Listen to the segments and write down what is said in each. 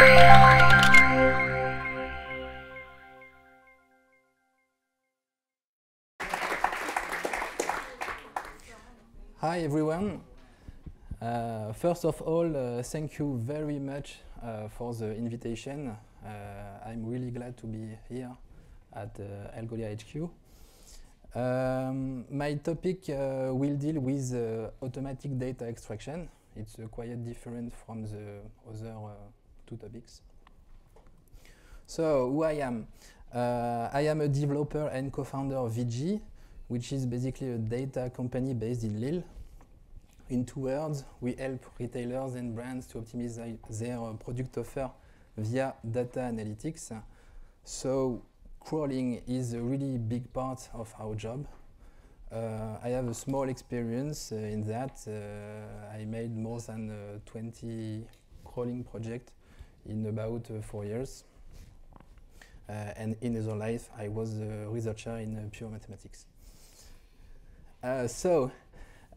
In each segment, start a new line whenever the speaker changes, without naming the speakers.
Hi everyone. First of all, thank you very much for the invitation. I'm really glad to be here at Algolia HQ. My topic will deal with automatic data extraction. It's quite different from the other two topics. So, who I am? I am a developer and co-founder of VG, which is basically a data company based in Lille. In 2 words, we help retailers and brands to optimize their product offer via data analytics. So crawling is a really big part of our job. I have a small experience in that. I made more than 20 crawling projects in about 4 years. And in other life, I was a researcher in pure mathematics.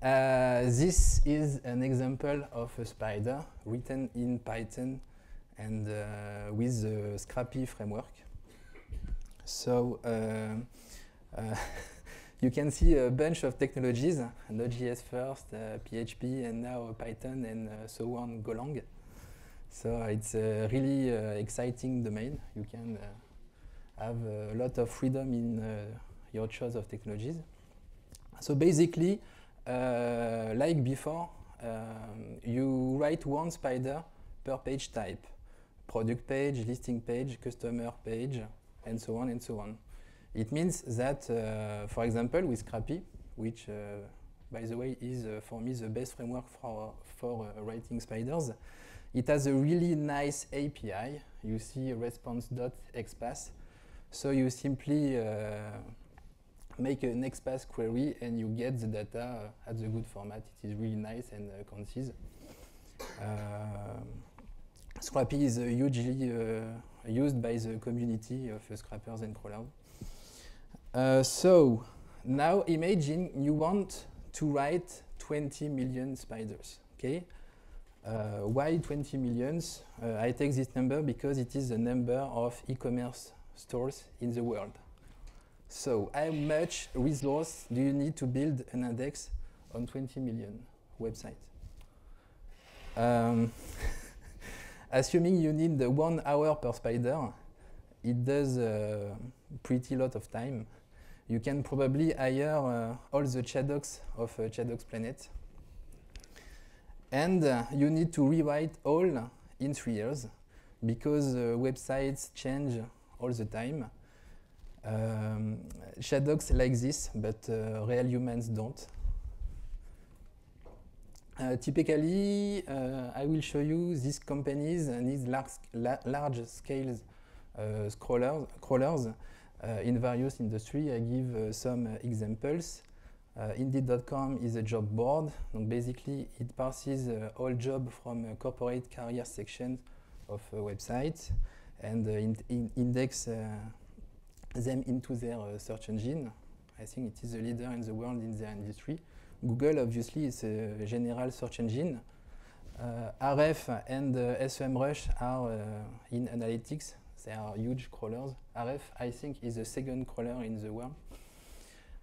This is an example of a spider written in Python and with the Scrappy framework. So you can see a bunch of technologies, Node.js first, PHP, and now Python, and so on, Golang. So it's a really exciting domain. You can have a lot of freedom in your choice of technologies. So basically, like before, you write one spider per page type: product page, listing page, customer page, and so on and so on. It means that, for example, with Scrappy, which, by the way, is for me the best framework for writing spiders, it has a really nice API. You see response.xpath. So you simply make an XPath query and you get the data at the good format. It is really nice and concise. Scrappy is hugely used by the community of scrappers and crawlers. So now imagine you want to write 20 million spiders. Okay? Why 20 millions? I take this number because it is the number of e-commerce stores in the world. So how much resource do you need to build an index on 20 million websites? Assuming you need 1 hour per spider, it does pretty lot of time. You can probably hire all the Chadocs of Chadocs Planet. And you need to rewrite all in 3 years because websites change all the time. Chadocs like this, but real humans don't. Typically, I will show you these companies need large scale crawlers in various industries. I give some examples. Indeed.com is a job board. Donc basically, it parses all jobs from corporate career sections of a website and index them into their search engine. I think it is the leader in the world in their industry. Google, obviously, is a general search engine. Ahref and SEMrush are in analytics. They are huge crawlers. Ahref, I think, is the second crawler in the world.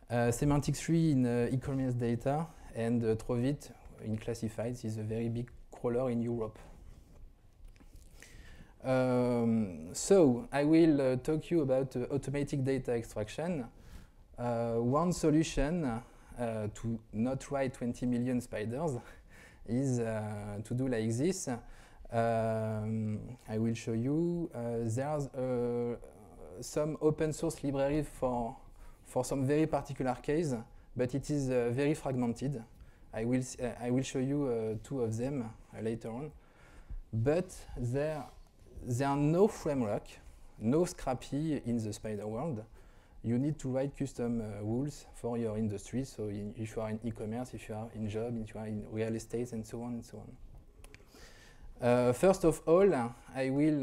Semantic3 in e-commerce data, and Trovit in classifieds is a very big crawler in Europe. So I will talk you about automatic data extraction. One solution to not write 20 million spiders is to do like this. I will show you. There's some open source library for some very particular case, but it is very fragmented. I will show you 2 of them later on. But there are no framework, no Scrappy in the spider world. You need to write custom rules for your industry. So if you are in e-commerce, if you are in job, if you are in real estate, and so on and so on. First of all, I will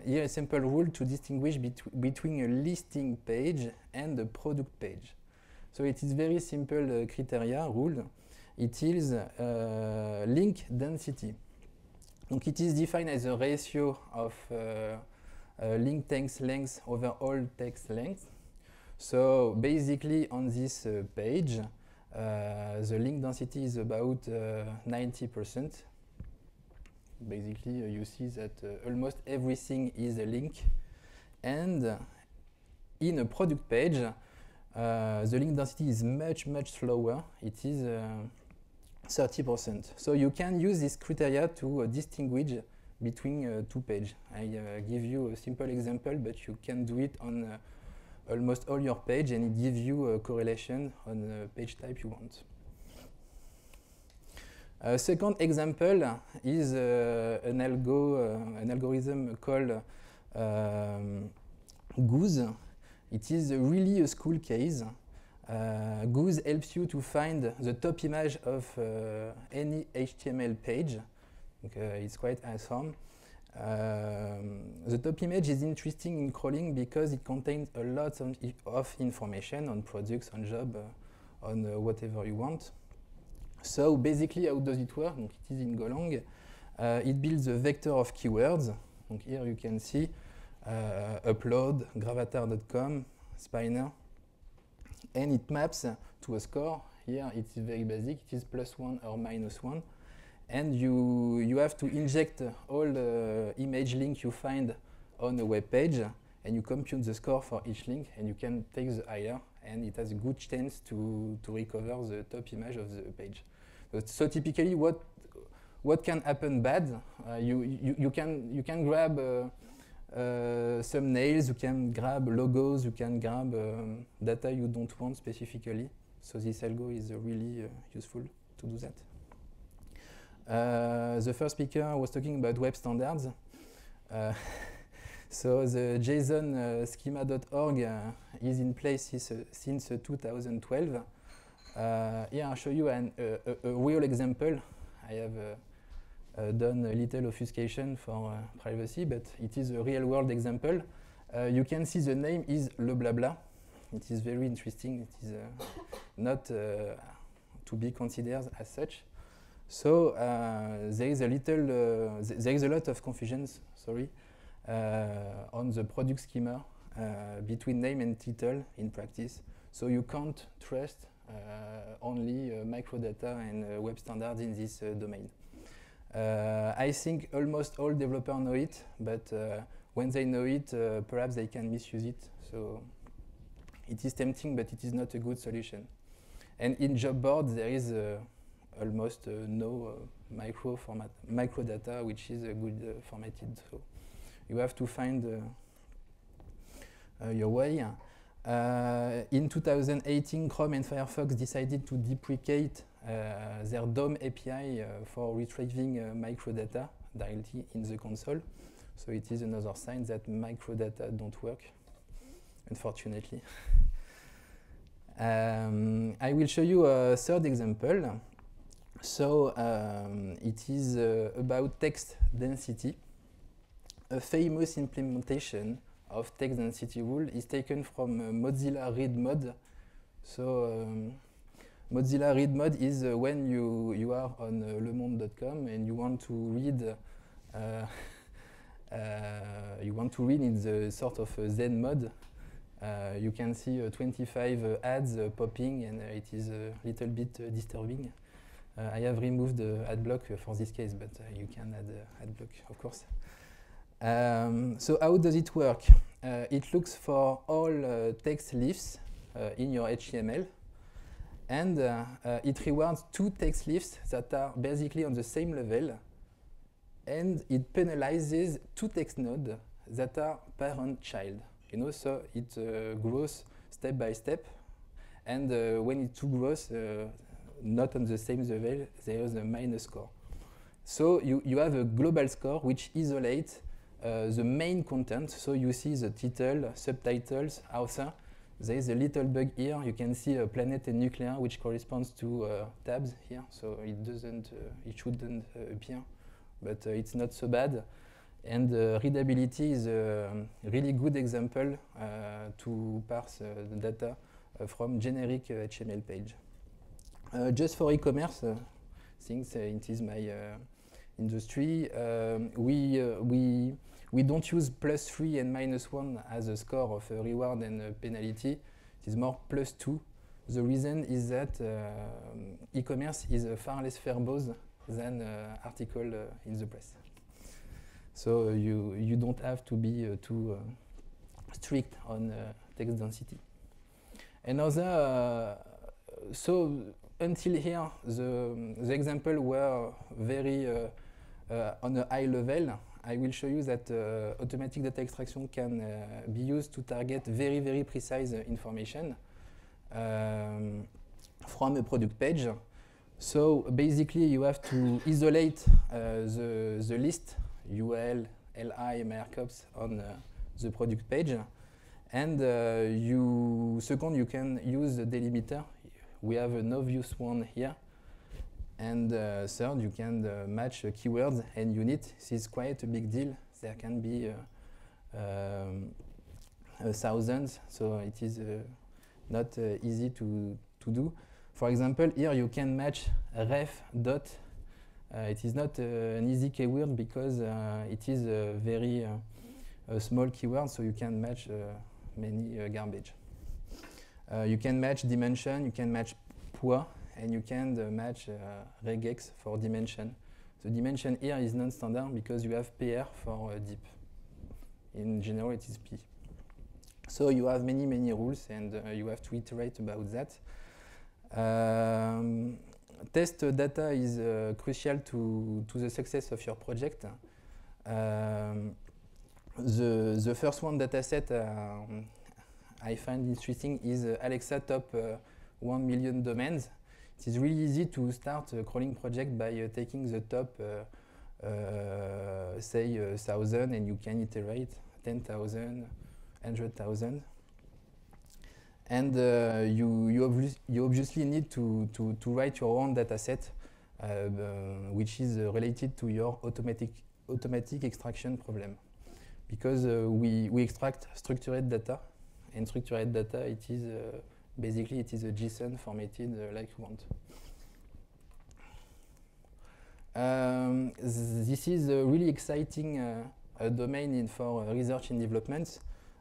here a simple rule to distinguish between a listing page and a product page. So it is very simple criteria rule. It is link density. Donc it is defined as a ratio of link text length over all text length. So basically on this page, the link density is about 90%. Basically, you see that almost everything is a link. And in a product page, the link density is much, much slower. It is 30%. So you can use this criteria to distinguish between two pages. I give you a simple example, but you can do it on almost all your page, and it gives you a correlation on the page type you want. A second example is an algorithm called Goose. It is really a school case. Goose helps you to find the top image of any HTML page. It's quite awesome. The top image is interesting in crawling because it contains a lot of information on products, on job, on whatever you want. So basically, how does it work? It is in Golang. It builds a vector of keywords. Here you can see upload, gravatar.com, Spiner, and it maps to a score. Here it is very basic. It is +1 or -1. And you have to inject all the image link you find on a web page, and you compute the score for each link, and you can take the higher, and it has a good chance to recover the top image of the page. So typically, what can happen bad? You can grab thumbnails, you can grab logos, you can grab data you don't want specifically. So this algo is really useful to do that. The first speaker was talking about web standards. So the JSON schema.org is in place since 2012. Here I'll show you a real example. I have done a little obfuscation for privacy, but it is a real world example. You can see the name is Le Blabla. It is very interesting. It is not to be considered as such. So there is a lot of confusions, on the product schema between name and title in practice. So you can't trust only microdata and web standards in this domain. I think almost all developers know it, but when they know it, perhaps they can misuse it. So it is tempting, but it is not a good solution. And in job boards, there is almost no microdata, which is good formatted. So you have to find your way. In 2018, Chrome and Firefox decided to deprecate their DOM API for retrieving microdata directly in the console. So it is another sign that microdata don't work, unfortunately. I will show you a third example. So it is about text density. A famous implementation of text density rule is taken from Mozilla Read Mod. So Mozilla Read Mod is when you are on lemonde.com and you want to read in the sort of Zen mode. You can see 25 ads popping, and it is a little bit disturbing. I have removed the ad block for this case, but you can add ad block, of course. So how does it work? It looks for all text leaves in your HTML, and it rewards two text leaves that are basically on the same level, and it penalizes two text nodes that are parent-child. So it grows step by step, and when it grows not on the same level, there is a minus score. So you have a global score which isolates the main content. So you see the title, subtitles, author. There is a little bug here. You can see planet and nuclear, which corresponds to tabs here. So it shouldn't appear, but it's not so bad. And readability is a really good example to parse the data from generic HTML page. Just for e-commerce, since it is my industry. We don't use +3 and -1 as a score of a reward and a penalty. It is more +2. The reason is that e-commerce is far less verbose than article in the press. So you don't have to be too strict on text density. Another, so until here, the example were very on a high level. I will show you that automatic data extraction can be used to target very, very precise information from a product page. So basically, you have to isolate the list, UL, LI, markups on the product page. And second, you can use the delimiter. We have an obvious one here. And third, you can match keywords and unit. This is quite a big deal. There can be thousands, so it is not easy to do. For example, here you can match ref dot. It is not an easy keyword because it is a very small keyword, so you can match many garbage. You can match dimension, you can match poids, and you can match regex for dimension. The dimension here is non-standard because you have PR for deep. In general, it is P. So you have many, many rules, and you have to iterate about that. Test data is crucial to the success of your project. The first one dataset I find interesting is Alexa top 1 million domains. It is really easy to start a crawling project by taking the top, say 1,000, and you can iterate 10,000, 100,000. And you obviously need to write your own dataset, which is related to your automatic extraction problem. Because we extract structured data, and structured data, it is basically it is a JSON formatted like you want. This is a really exciting domain for research and development.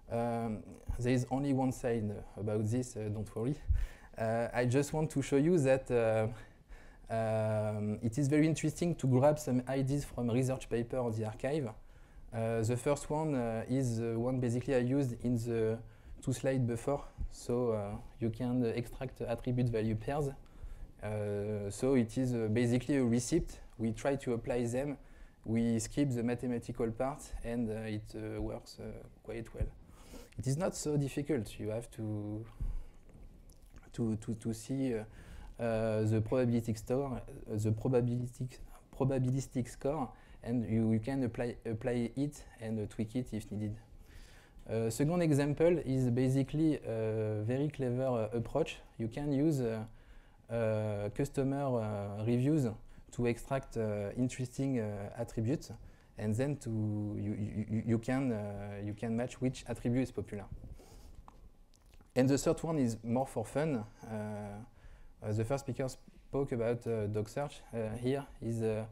There is only one side about this, don't worry. I just want to show you that it is very interesting to grab some ideas from research paper on the archive. The first one is one basically I used in the 2 slides before. So you can extract attribute value pairs. So it is basically a receipt. We try to apply them. We skip the mathematical part, and it works quite well. It is not so difficult. You have to see the probabilistic score, and you can apply it and tweak it if needed. Second example is basically a very clever approach. You can use customer reviews to extract interesting attributes, and then you can match which attribute is popular. And the third one is more for fun. The first speaker spoke about dog search. Here is a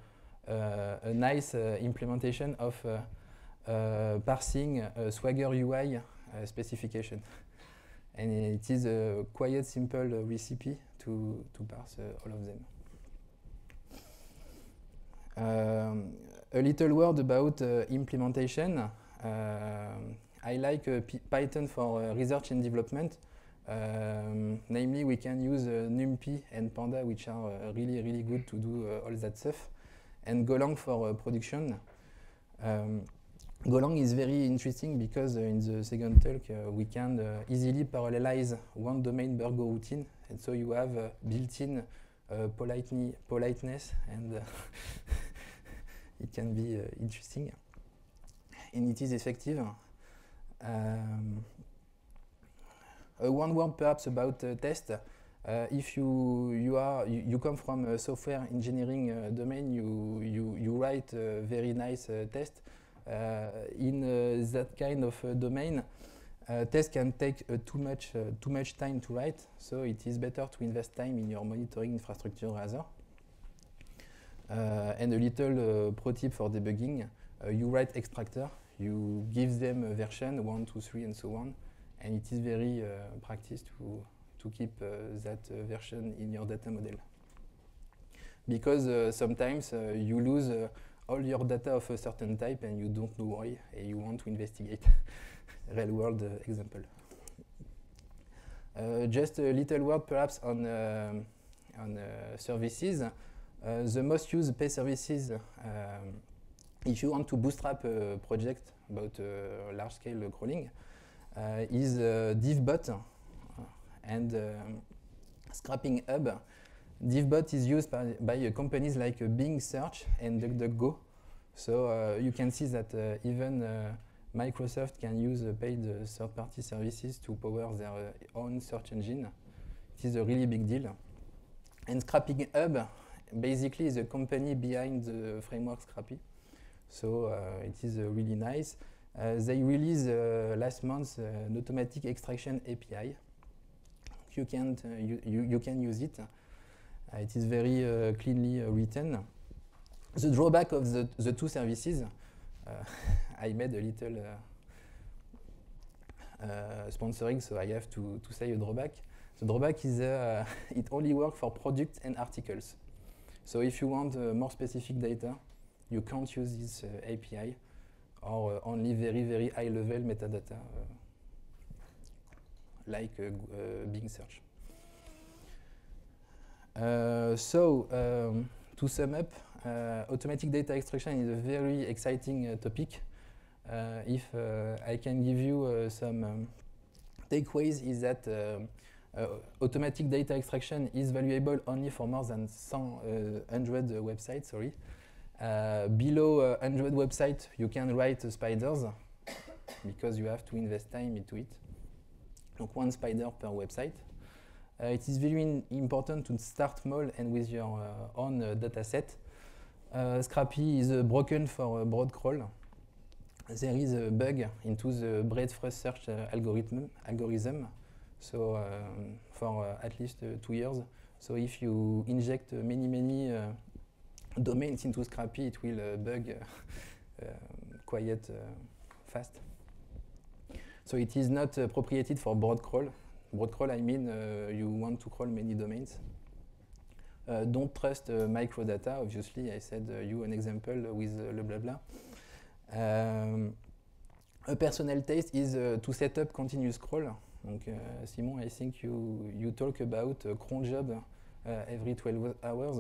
nice implementation of parsing Swagger UI specification. And it is a quite simple recipe to parse all of them. A little word about implementation. I like Python for research and development. Namely, we can use NumPy and Panda, which are really, really good to do all that stuff. And Golang for production. Golang is very interesting because in the second talk we can easily parallelize one domain Burgo routine, and so you have built-in politeness, and it can be interesting, and it is effective. One word perhaps about test. If you come from a software engineering domain, you write a very nice test. In that kind of domain, test can take too much time to write, so it is better to invest time in your monitoring infrastructure rather. And a little pro tip for debugging, you write extractor, you give them a version 1, 2, 3 and so on, and it is very practice to keep that version in your data model. Because sometimes you lose all your data of a certain type and you don't know why, and you want to investigate. Real world example. Just a little word perhaps on services. The most used pay services, if you want to bootstrap a project about large-scale crawling, is DivBot and Scrapping Hub. DivBot is used by companies like Bing Search and DuckDuckGo. So you can see that even Microsoft can use paid third-party services to power their own search engine. It is a really big deal. And Scrapping Hub basically is a company behind the framework Scrappy. So it is really nice. They released last month an automatic extraction API. You can use it. It is very cleanly written. The drawback of the two services, I made a little sponsoring, so I have to say a drawback. The drawback is it only works for products and articles. So if you want more specific data, you can't use this API, or only very, very high-level metadata, like Bing Search. To sum up, automatic data extraction is a very exciting topic. If I can give you some takeaways, is that automatic data extraction is valuable only for more than 100 websites. Sorry. Below 100 websites, you can write spiders because you have to invest time into it. Donc one spider per website. It is very important to start small and with your own data set. Scrappy is broken for broad crawl. There is a bug into the breadth first search algorithm. So for at least 2 years. So if you inject many domains into Scrappy, it will bug quite fast. So it is not appropriated for broad crawl. Broad crawl, I mean you want to crawl many domains. Don't trust microdata, obviously. I said you an example with le blabla. A personal taste is to set up continuous crawl. Donc, Simon, I think you talk about cron job every 12 hours.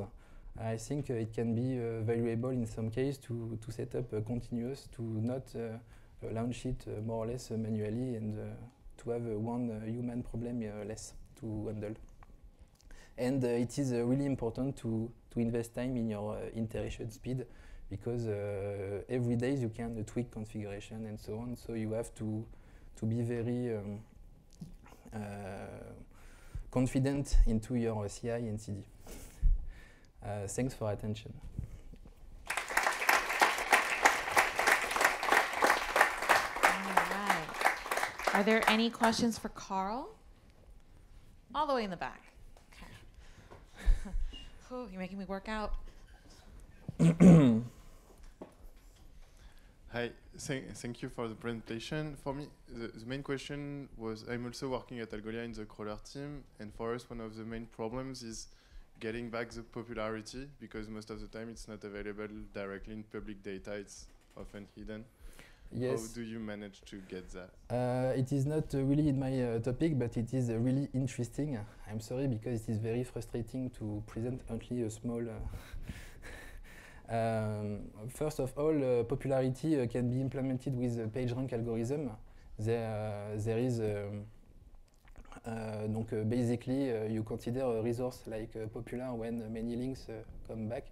I think it can be valuable in some case to set up continuous, to not launch it more or less manually, and to have one human problem less to handle. And it is really important to invest time in your iteration speed, because every day you can tweak configuration and so on. So you have to be very confident into your CI and CD. Thanks for attention.
All right. Are there any questions for Carl? All the way in the back. Okay. Oh, you're making me work out.
Hi, thank you for the presentation. For me, the main question was, I'm also working at Algolia in the crawler team, and for us one of the main problems is getting back the popularity, because most of the time it's not available directly in public data, it's often hidden.
Yes.
How do you manage to get that?
It is not really in my topic, but it is really interesting. I'm sorry, because it is very frustrating to present only a small first of all, popularity can be implemented with a PageRank algorithm. There is basically you consider a resource like popular when many links come back.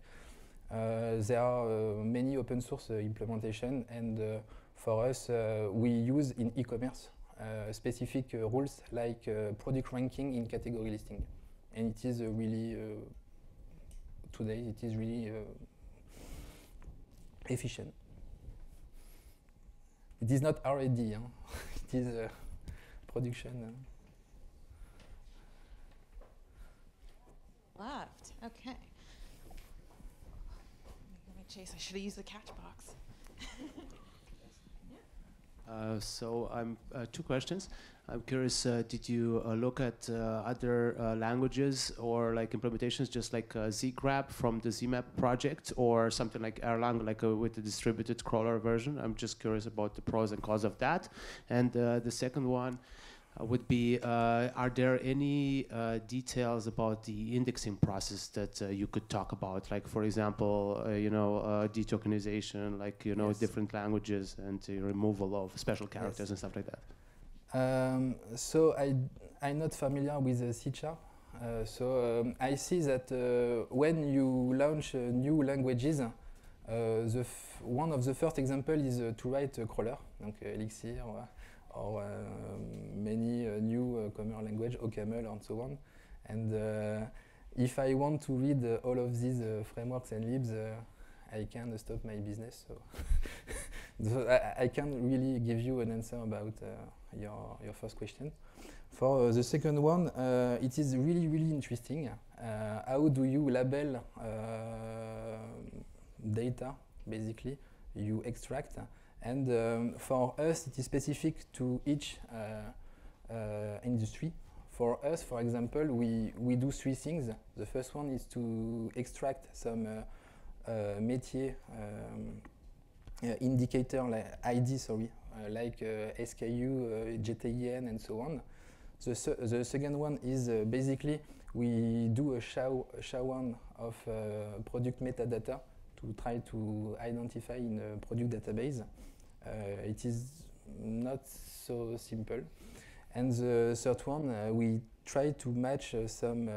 There are many open source implementation, and for us we use in e-commerce specific rules like product ranking in category listing, and it is really today it is really efficient. It is not R&D, it is production.
Left, okay. Chase, I should have used the catch box.
So I'm two questions. I'm curious, did you look at other languages or like implementations, just like zgrab from the ZMAP project, or something like Erlang, like with the distributed crawler version? I'm just curious about the pros and cons of that. And the second one would be, are there any details about the indexing process that you could talk about? Like, for example, detokenization, like,
Yes.
different languages and the removal of special characters
Yes.
and stuff like that.
So I'm not familiar with C#. I see that when you launch new languages, one of the first example is to write a crawler, donc Elixir or many new common language, OCaml and so on. And if I want to read all of these frameworks and libs, I can stop my business. So I can't really give you an answer about your first question. For the second one, it is really, really interesting. How do you label data, basically, you extract? And for us, it is specific to each industry. For us, for example, we do three things. The first one is to extract some métier indicator, like ID, like SKU, JTIN, and so on. The second one is basically we do a SHA-1 of product metadata to try to identify in a product database. It is not so simple. And the third one, we try to match some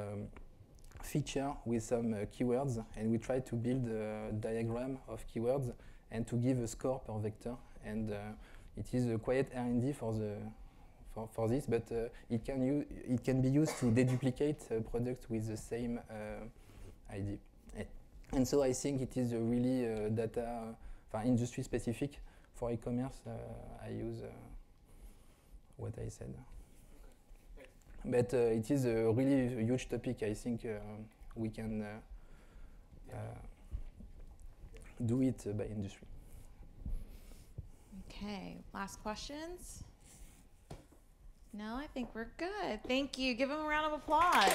feature with some keywords, and we try to build a diagram of keywords and to give a score per vector. And it is a quiet R&D for this, but it can be used to deduplicate a product with the same ID. And so I think it is a really data, industry specific. For e-commerce, I use what I said. But it is a really huge topic. I think we can do it by industry.
Okay, last questions? No, I think we're good. Thank you. Give them a round of applause.